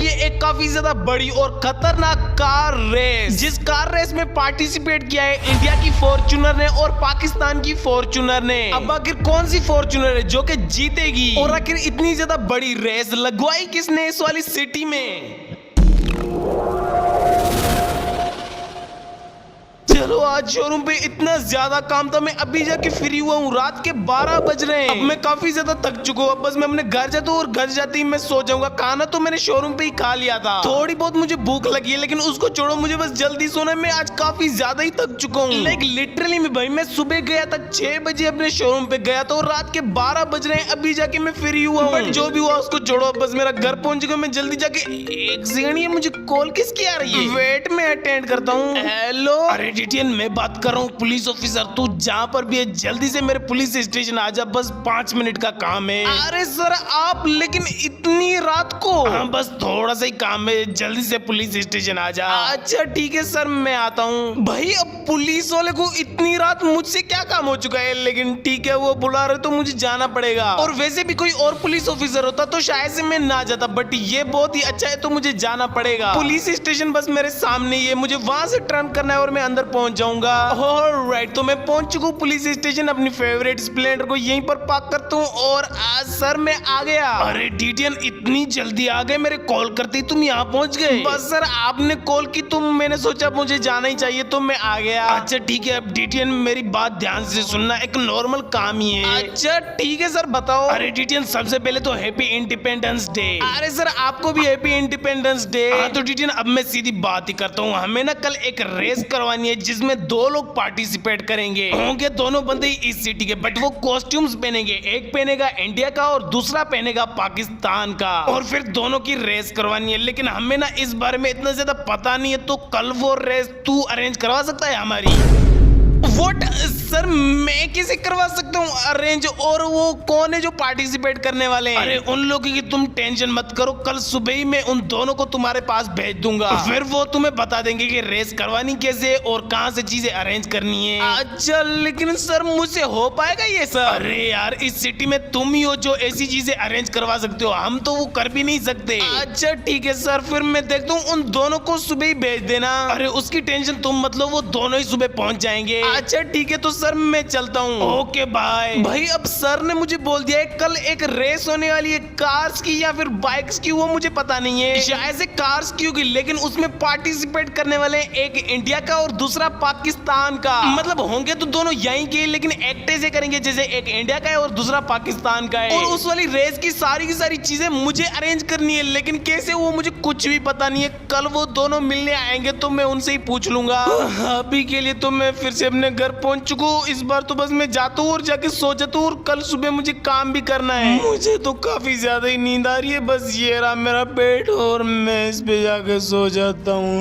ये एक काफी ज्यादा बड़ी और खतरनाक कार रेस, जिस कार रेस में पार्टिसिपेट किया है इंडिया की फॉर्च्यूनर ने और पाकिस्तान की फॉर्च्यूनर ने। अब आखिर कौन सी फॉर्च्यूनर है जो कि जीतेगी, और आखिर इतनी ज्यादा बड़ी रेस लगवाई किसने इस वाली सिटी में? चलो, आज शोरूम पे इतना ज्यादा काम था, मैं अभी जाके फ्री हुआ हूँ। रात के 12 बज रहे हैं। अब मैं काफी ज्यादा थक चुका हूँ। अब बस मैं अपने घर जाता हूँ और घर जाते ही मैं सो जाऊंगा। खाना तो मैंने शोरूम पे ही खा लिया था। थोड़ी बहुत मुझे भूख लगी है, लेकिन उसको छोड़ो, मुझे बस जल्दी सोना है। मैं आज काफी ज्यादा ही थक चुका हूँ। लाइक लिटरली में भाई, मैं सुबह गया था 6 बजे अपने शोरूम पे गया था और रात के 12 बज रहे हैं, अभी जाके मैं फ्री हुआ हूँ। बट जो भी हुआ उसको छोड़ो, बस मेरा घर पहुंच गया। मैं जल्दी जाके, एक सेकंड, ये मुझे कॉल किसकी आ रही है? वेट, मैं अटेंड करता हूँ। हेलो, अरे डीटीएन, मैं बात कर रहा हूँ पुलिस ऑफिसर। तू जहाँ पर भी है जल्दी से मेरे पुलिस स्टेशन आ जा, बस 5 मिनट का काम है। अरे सर आप, लेकिन इतनी रात को? हाँ, बस थोड़ा सा ही काम है, जल्दी से पुलिस स्टेशन आ जा। अच्छा ठीक है सर, मैं आता हूँ। भाई अब पुलिस वाले को इतनी रात मुझसे क्या काम हो चुका है, लेकिन ठीक है, वो बुला रहे तो मुझे जाना पड़ेगा। और वैसे भी कोई और पुलिस ऑफिसर होता तो शायद से मैं ना जाता, बट ये बहुत ही अच्छा है तो मुझे जाना पड़ेगा। पुलिस स्टेशन बस मेरे सामने ही है, मुझे वहां से टर्न करना है और मैं अंदर पहुंच जाऊंगा। ऑलराइट, तो मैं पहुंच चुका हूँ पुलिस स्टेशन। अपनी फेवरेट स्प्लेंडर को यहीं पर पार्क करता हूँ और आज सर मैं आ गया। अरे डीटीएन, इतनी जल्दी आ गए? मेरे कॉल करते ही तुम यहाँ पहुंच गए? बस सर आपने कॉल की तो मैंने सोचा मुझे जाना ही चाहिए तो मैं आ गया। अच्छा ठीक है, अब डीटीएन मेरी बात ध्यान से सुनना, एक नॉर्मल काम ही है। अच्छा ठीक है सर, बताओ। अरे डीटीएन, सबसे पहले तो हैप्पी इंडिपेंडेंस डे। अरे सर आपको भी हैप्पी इंडिपेंडेंस डे। हाँ तो डीटीएन, अब मैं सीधी बात ही करता हूँ। हमें ना कल एक रेस करवानी है जिसमें 2 लोग पार्टिसिपेट करेंगे। होंगे दोनों बंदे इस सिटी के, बट वो कॉस्ट्यूम्स पहनेंगे। एक पहनेगा इंडिया का और दूसरा पहनेगा पाकिस्तान का, और फिर दोनों की रेस करवानी है। लेकिन हमें ना इस बारे में इतना ज्यादा पता नहीं है, तो कल वो रेस तू अरेंज करवा सकता है हमारी? वोट सर, मैं कैसे करवा सकता हूँ अरेंज? और वो कौन है जो पार्टिसिपेट करने वाले हैं? अरे उन लोगों की तुम टेंशन मत करो, कल सुबह ही मैं उन दोनों को तुम्हारे पास भेज दूंगा। फिर वो तुम्हें बता देंगे कि रेस करवानी कैसे और कहाँ से चीजें अरेंज करनी है। अच्छा, लेकिन सर मुझसे हो पाएगा ये सर? अरे यार, इस सिटी में तुम ही हो जो ऐसी चीजें अरेंज करवा सकते हो, हम तो वो कर भी नहीं सकते। अच्छा ठीक है सर, फिर मैं देखता हूँ, उन दोनों को सुबह ही भेज देना। अरे उसकी टेंशन तुम मत लो, वो दोनों ही सुबह पहुंच जाएंगे। अच्छा ठीक है, तो सर मैं चलता हूँ। Okay bye. भाई अब सर ने मुझे बोल दिया है कल एक रेस होने वाली है, कार्स की या फिर बाइक्स की, वो मुझे पता नहीं है। शायद से कार्स की होगी, लेकिन उसमें पार्टिसिपेट करने वाले एक इंडिया का और दूसरा पाकिस्तान का। मतलब होंगे तो दोनों यहीं के, लेकिन एक्ट ऐसे करेंगे जैसे एक इंडिया का है और दूसरा पाकिस्तान का है। और उस वाली रेस की सारी चीजें मुझे अरेंज करनी है, लेकिन कैसे वो मुझे कुछ भी पता नहीं है। कल वो दोनों मिलने आएंगे तो मैं उनसे ही पूछ लूंगा। अभी के लिए तो मैं फिर से अपने घर पहुंच चुका हूँ। इस बार तो बस मैं जाता हूँ और जाके सो जाता हूँ, और कल सुबह मुझे काम भी करना है। मुझे तो काफी ज्यादा ही नींद आ रही है। बस ये रहा मेरा पेट और मैं इस पे जाके सो जाता हूँ।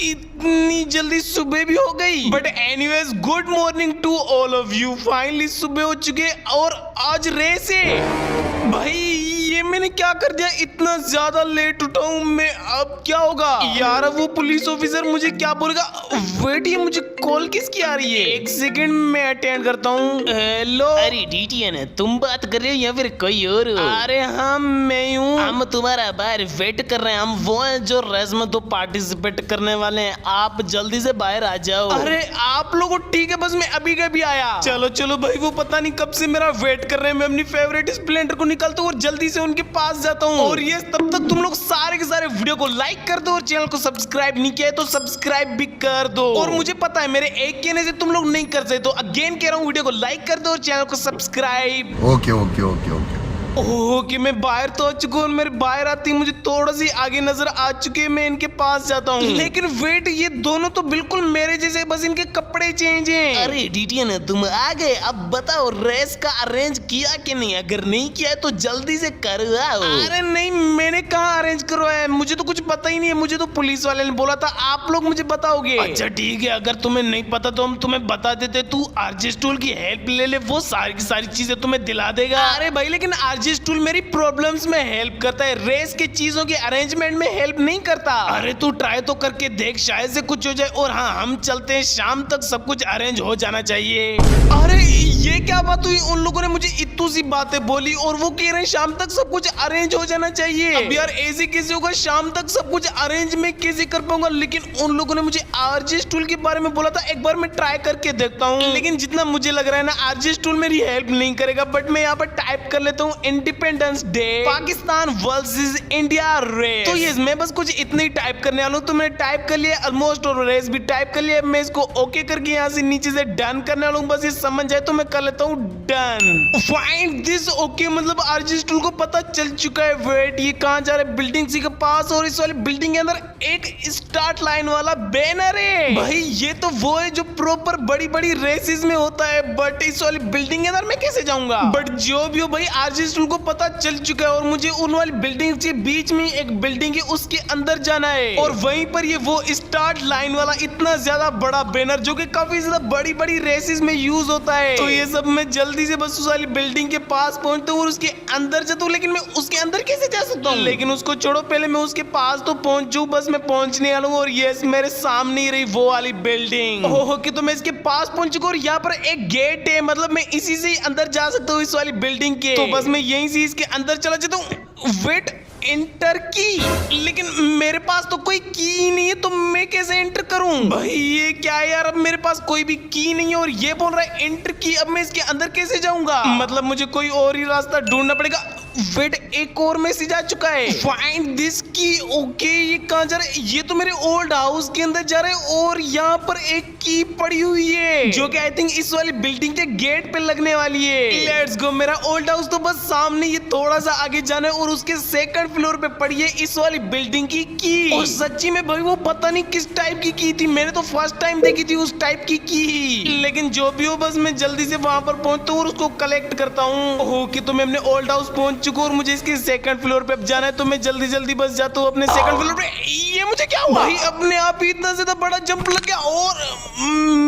इतनी जल्दी सुबह भी हो गई। But anyways, good morning to all of you. Finally सुबह हो चुके और आज रेस है। भाई ये मैंने क्या कर दिया, इतना ज्यादा लेट उठा हूँ मैं, अब क्या होगा यार? वो पुलिस ऑफिसर मुझे क्या बोलेगा? वेट, ये मुझे कॉल किसकी आ रही है? एक सेकंड, मैं अटेंड करता हूँ। हेलो। अरे डीटीएन, तुम बात कर रहे हो या फिर कोई और? अरे हाँ मैं हूँ। हम तुम्हारा बाहर वेट कर रहे हैं। हम वो हैं जो रेस में तो पार्टिसिपेट करने वाले हैं, आप जल्दी से बाहर आ जाओ। अरे आप लोगों, ठीक है, बस मैं अभी कभी आया। चलो चलो भाई, वो पता नहीं कब से मेरा वेट कर रहे हैं। मैं अपनी फेवरेट स्प्लेंडर को निकालता हूँ और जल्दी से उनके पास जाता हूँ। और ये तब तक तुम लोग सारे के सारे वीडियो को लाइक कर दो और चैनल को सब्सक्राइब नहीं किया है तो सब्सक्राइब भी कर दो। और मुझे पता है मेरे एक कहने से तुम लोग नहीं कर सकते, तो अगेन कह रहा हूँ, वीडियो को लाइक कर दो और चैनल को subscribe. Okay okay okay okay. Oh कि मैं बाहर तो आ चुका हूँ। मेरे बाहर आती मुझे थोड़ा सी आगे नजर आ चुके हैं, मैं इनके पास जाता हूँ। लेकिन वेट, ये दोनों तो बिल्कुल मेरे जैसे, बस इनके कपड़े चेंज हैं। अरे डीटीएन, तुम आ गए, अब बताओ रेस का अरेंज किया कि नहीं? अगर नहीं किया है तो जल्दी से करवाओ। अरे नहीं, मैंने कहाँ अरेंज करवाया है, मुझे तो कुछ पता ही नहीं है। मुझे तो पुलिस वाले ने बोला था आप लोग मुझे बताओगे। अच्छा ठीक है, अगर तुम्हें नहीं पता तो हम तुम्हें बता देते। तू आरजे स्टूल की हेल्प ले ले, वो सारी की सारी चीजें तुम्हें दिला देगा। अरे भाई, लेकिन आरजे आरजीएस टूल मेरी प्रॉब्लम्स में हेल्प करता है, रेस के चीजों के अरेंजमेंट में हेल्प नहीं करता। अरे तू ट्राई तो करके देख, शायद से कुछ हो जाए। और हाँ, हम चलते हैं, शाम तक सब कुछ अरेंज हो जाना चाहिए। अरे ये क्या बात हुई, उन लोगों ने मुझे इतनी सी बातें बोली और वो कह रहे हैं शाम तक सब कुछ अरेंज हो जाना चाहिए। अब यार ऐसे कैसे होगा, शाम तक सब कुछ अरेंज में कैसे कर पाऊंगा? लेकिन उन लोगों ने मुझे आरजीएस टूल के बारे में बोला था, एक बार मैं ट्राई करके देखता हूँ। लेकिन जितना मुझे लग रहा है ना, आरजीएस टूल मेरी हेल्प नहीं करेगा। बट मैं यहाँ पर टाइप कर लेता हूँ independence day Pakistan versus India race. तो ये मैं बस कुछ इतने ही टाइप करने वाला हूँ। तो मैंने टाइप कर लिया ऑलमोस्ट और रेस भी टाइप कर लिया। मैं इसको ओके करके यहाँ से नीचे से डन करने वाला हूँ। बस ये समझ जाए तो मैं कर लेता हूँ डन। फाइंड दिस ओके, मतलब आरजीएस टूल को पता चल चुका है। वेट, ये कहाँ जा रहा है? बिल्डिंग सी के पास, और इस वाली बिल्डिंग के अंदर एक स्टार्ट लाइन वाला बैनर है। भाई ये तो वो है जो प्रॉपर बड़ी बड़ी रेसेस में होता है। बट इस वाली बिल्डिंग के अंदर मैं कैसे जाऊंगा? बट जो भी हो भाई, आरजीएस टूल को पता चल चुका है और मुझे उन वाली बिल्डिंग के बीच में एक बिल्डिंग है, उसके अंदर जाना है। और वहीं पर ये वो स्टार्ट लाइन वाला इतना ज्यादा बड़ा बैनर जो कि काफी ज्यादा बड़ी बड़ी रेसेस में यूज होता है। तो ये सब मैं जल्दी से बस उस वाली बिल्डिंग के पास पहुंचता हूँ और उसके अंदर जाता हूँ। लेकिन मैं उसके अंदर कैसे जा सकता हूँ? लेकिन उसको छोड़ो, पहले मैं उसके पास तो पहुंचू। बस मैं पहुंचने वाला हूँ और यस, मेरे सामने ही रही वो वाली बिल्डिंग। ओहो कि तो मैं इसके पास पहुंच चुका और यहाँ पर एक गेट है, मतलब मैं इसी से ही अंदर जा सकता हूँ इस वाली बिल्डिंग के। तो बस मैं यहीं से इसके अंदर चला जाता हूँ। वेट, एंटर की, लेकिन मेरे पास तो कोई की ही नहीं है, तो मैं कैसे एंटर करूं? भाई ये क्या है यार, अब मेरे पास कोई भी की नहीं है और ये बोल रहा है एंटर की। अब मैं इसके अंदर कैसे जाऊंगा? मतलब मुझे कोई और ही रास्ता ढूंढना पड़ेगा। वेट, एक और मैसेज आ चुका है, फाइंड दिस की। ओके, ये कहाँ जा रहा है? ये तो मेरे ओल्ड हाउस के अंदर जा रहा है और यहाँ पर एक की पड़ी हुई है जो कि आई थिंक इस वाली बिल्डिंग के गेट पे लगने वाली है। लेट्स गो, मेरा ओल्ड हाउस तो बस सामने, ये थोड़ा सा आगे जाना है और उसके सेकंड फ्लोर पे पड़ी है इस वाली बिल्डिंग की। और सच्ची में भाई वो पता नहीं किस टाइप की थी, मैंने तो फर्स्ट टाइम देखी थी उस टाइप की। लेकिन जो भी हो, बस मैं जल्दी से वहां पर पहुंचता हूँ और उसको कलेक्ट करता हूँ। ओके, तो मैं अपने ओल्ड हाउस पहुंच चुका और मुझे इसके सेकंड फ्लोर पे जाना है। तो मैं जल्दी जल्दी बस जाता हूँ अपने सेकंड फ्लोर पे। ये मुझे क्या हुआ भाई? अपने आप ही इतना ज्यादा बड़ा जंप लग गया और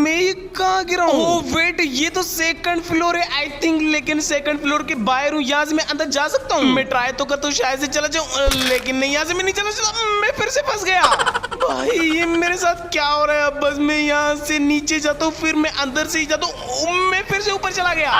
मैं कहाँ गिरा हूँ? ओह वेट, ये तो सेकंड फ्लोर है आई थिंक। लेकिन सेकंड फ्लोर के बाहर हूँ, यहाँ से मैं अंदर जा सकता हूँ? मैं ट्राई तो करता हूँ, शायद से चला जाऊँ, लेकिन नहीं, यहाँ से मैं नहीं चला। मैं फिर से फंस गया। भाई ये मेरे साथ क्या हो रहा है? अब बस मैं यहाँ से नीचे जाता हूँ, फिर मैं अंदर से ही जाता हूँ, मैं फिर से ऊपर चला गया।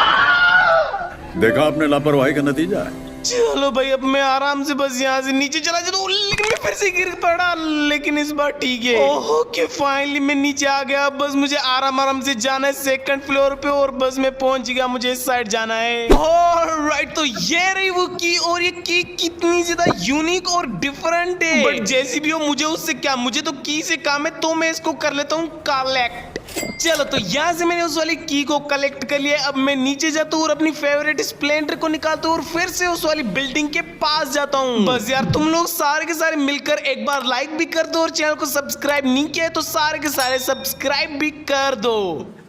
देखा आपने लापरवाही का नतीजा है। चलो भाई, अब मैं आराम से बस यहाँ से नीचे चला जाता हूँ, लेकिन मैं फिर से गिर पड़ा। लेकिन इस बार ठीक है। ओह कि फाइनली मैं नीचे आ गया। बस मुझे आराम आराम से जाना है सेकंड फ्लोर पे और बस मैं पहुंच गया, मुझे इस साइड जाना है। ऑलराइट, तो ये रही वो की और ये की कितनी ज्यादा यूनिक और डिफरेंट है। बट जैसी भी हो, मुझे उससे क्या, मुझे तो की से काम है, तो मैं इसको कर लेता हूँ कलेक्ट। चलो, तो यहाँ से मैंने उस वाली की को कलेक्ट कर लिया। अब मैं नीचे जाता हूँ और अपनी फेवरेट स्प्लेंडर को निकालता हूँ और फिर से उस वाली बिल्डिंग के पास जाता हूँ। बस यार, तुम लोग सारे के सारे मिलकर एक बार लाइक भी कर दो और चैनल को सब्सक्राइब नहीं किया है तो सारे के सारे सब्सक्राइब भी कर दो।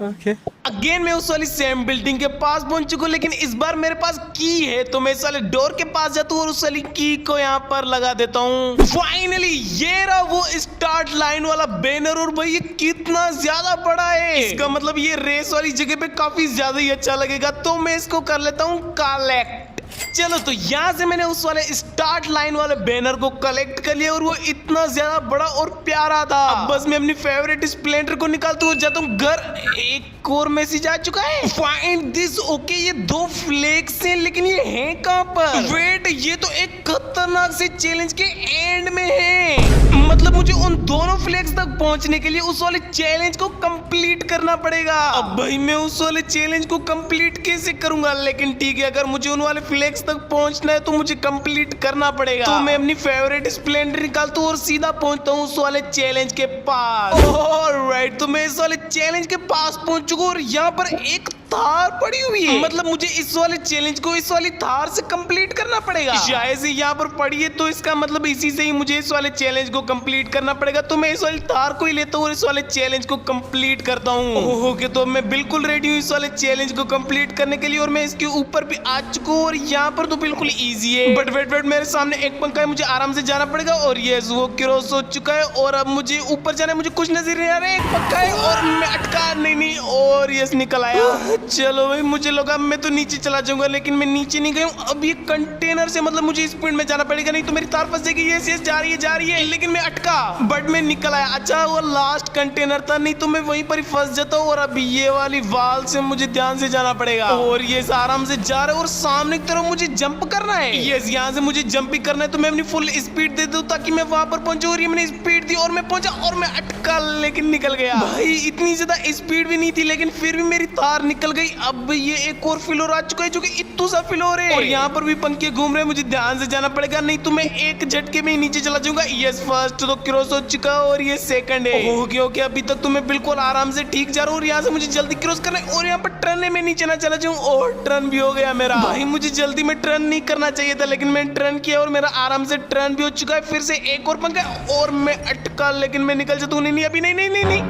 अगेन मैं उस वाली सेम बिल्डिंग के पास पहुंच चुका हूँ, लेकिन इस बार मेरे पास की है, तो मैं इस वाले डोर के पास जाता हूँ और उस वाली की को यहाँ पर लगा देता हूँ। फाइनली ये रहा वो स्टार्ट लाइन वाला बैनर। और भाई ये कितना ज्यादा बड़ा है, इसका मतलब ये रेस वाली जगह पे काफी ज्यादा ही अच्छा लगेगा। तो मैं इसको कर लेता हूँ कलेक्ट। चलो, तो यहाँ से मैंने उस वाले स्टार्ट लाइन वाले बैनर को कलेक्ट कर लिया और वो इतना ज्यादा बड़ा और प्यारा था। अब बस मैं अपनी फेवरेट स्प्लेंडर को निकालता हूँ, जाता हूँ घर। एक और मैसेज आ चुका है, फाइंड दिस। ओके, ये दो फ्लेक्स हैं, लेकिन ये हैं कहाँ पर? वेट, ये तो एक खतरनाक से चैलेंज के एंड में है। मतलब मुझे उन दोनों फ्लेक्स तक पहुंचने के लिए उस वाले चैलेंज को कंप्लीट करना पड़ेगा। अब भाई मैं उस वाले चैलेंज को कंप्लीट कैसे करूंगा? लेकिन ठीक है, अगर मुझे उन वाले फ्लेक्स तक पहुंचना है तो मुझे कंप्लीट करना पड़ेगा। तो मैं अपनी फेवरेट स्प्लेंडर निकालता हूँ और सीधा पहुंचता हूँ उस वाले चैलेंज के पास। ऑलराइट, तो मैं इस वाले चैलेंज के पास पहुंच चुका हूँ और यहाँ पर एक थार पड़ी हुई है। मतलब मुझे इस वाले चैलेंज को इस वाली थार से कंप्लीट करना पड़ेगा। शायद से यहाँ पर पड़ी है, तो इसका मतलब इसी से ही मुझे इस वाले चैलेंज को कंप्लीट करना पड़ेगा। तो मैं इस वाली थार को ही लेता हूँ और इस वाले चैलेंज को कंप्लीट करता हूँ। ओके, तो मैं बिल्कुल रेडी हूँ इस वाले चैलेंज को कंप्लीट करने के लिए और मैं इसके ऊपर भी आ चुका हूँ और यहाँ पर तो बिल्कुल ईजी है। बट वेट, मेरे सामने एक पंखा है, मुझे आराम से जाना पड़ेगा। और ये वो क्रॉस हो चुका है और अब मुझे ऊपर जाना है। मुझे कुछ नजर नहीं आ रहा है, एक पंखा है और मैं अटका नहीं। और यस, निकल आया। चलो भाई, मुझे लगा मैं तो नीचे चला जाऊंगा, लेकिन मैं नीचे नहीं गया हूँ। अब ये कंटेनर से मतलब मुझे स्पीड में जाना पड़ेगा, नहीं तो मेरी तार फंस जाएगी। ये जा रही है, लेकिन मैं अटका, बट मैं निकल आया। अच्छा वो लास्ट कंटेनर था, नहीं तो मैं वहीं पर ही फंस जाता हूँ। और अभी ये वाली वाल से मुझे ध्यान से जाना पड़ेगा। और ये आराम से जा रहा है और सामने की तरफ मुझे जंप करना है। यस, यहाँ से मुझे जंप ही करना है, तो मैं अपनी फुल स्पीड दे दूं ताकि मैं वहां पर पहुंचूं। और ये मैंने स्पीड दी और मैं पहुंचा और मैं अटका, लेकिन निकल गया। भाई इतनी ज्यादा स्पीड भी नहीं थी, लेकिन फिर भी मेरी तार निकल गई। अब ये एक और फ्लोर आ चुका है जो कि इत्तू सा फ्लोर है, और यहाँ पर भी पंखे घूम रहे हैं। मुझे ध्यान से जाना पड़ेगा, नहीं तो मैं एक झटके में ही नीचे चला जाऊंगा। यस, फर्स्ट तो क्रॉस हो चुका और ये सेकंड है। ओके, अभी तक तो मैं बिल्कुल आराम से ठीक जा रहा हूँ। और यहाँ से मुझे जल्दी क्रॉस करना है, और यहाँ पर टर्न है, मैं नीचे ना चला जाऊँ। और टर्न भी हो गया मेरा। भाई मुझे जल्दी में टर्न नहीं करना चाहिए था, लेकिन मैंने टर्न किया और मेरा आराम से टर्न भी हो चुका है। फिर से एक और पंखा और मैं अटका, लेकिन मैं निकल जाता हूँ। नहीं, अभी नहीं।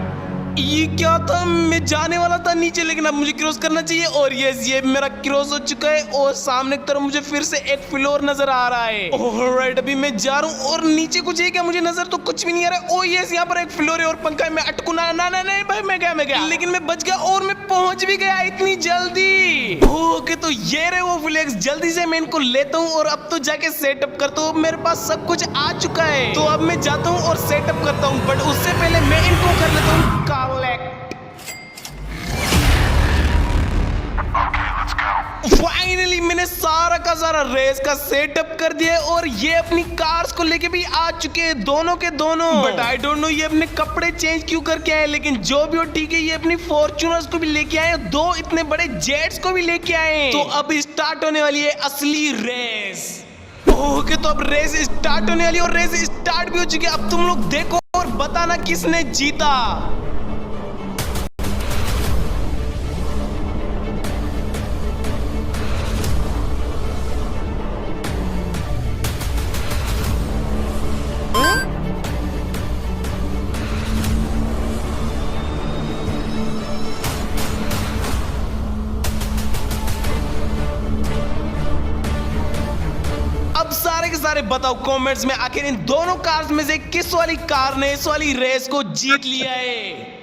ये क्या था, मैं जाने वाला था नीचे, लेकिन अब मुझे क्रॉस करना चाहिए। और ये मेरा क्रॉस हो चुका है, और सामने की तरफ मुझे फिर से एक फ्लोर नजर आ रहा है। ऑलराइट, अभी मैं जा रहा हूँ। और नीचे कुछ है क्या, मुझे नजर तो कुछ भी नहीं आ रहा है। ओ यस, यहाँ पर एक फ्लोर है और पंखा है। मैं अटकू ना नहीं भाई, मैं गया, लेकिन मैं बच गया और मैं पहुंच भी गया इतनी जल्दी। ओके, तो ये रहे वो फ्लेक्स। जल्दी से मैं इनको लेता हूँ और अब तो जाके सेटअप करता हूँ। मेरे पास सब कुछ आ चुका है, तो अब मैं जाता हूँ और सेटअप करता हूँ। बट उससे पहले मैं इनको कर लेता हूँ फाइनली मैंने सारा का सारा रेस का सेटअप कर दिया है, और ये अपनी कार्स को लेके भी आ चुके हैं, दोनों के दोनों। बट आई डोंट नो ये अपने कपड़े चेंज क्यों करके आए, लेकिन जो भी हो ठीक है। ये अपनी फॉर्च्यूनर्स को भी लेके आए, दो इतने बड़े जेट्स को भी लेके आए। तो अब स्टार्ट होने वाली है असली रेस। ओके, तो अब रेस स्टार्ट होने वाली है, और रेस स्टार्ट भी हो चुकी है। अब तुम लोग देखो और बताना किसने जीता। सारे के सारे बताओ कमेंट्स में, आखिर इन दोनों कार्स में से किस वाली कार ने इस वाली रेस को जीत लिया है।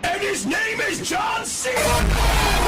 And his name is John Cena!